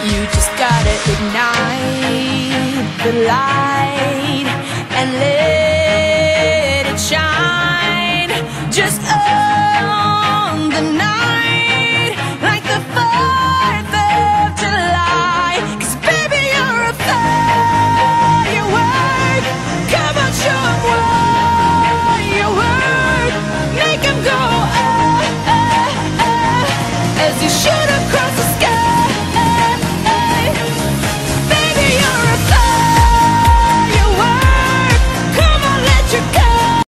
You just gotta ignite the light and let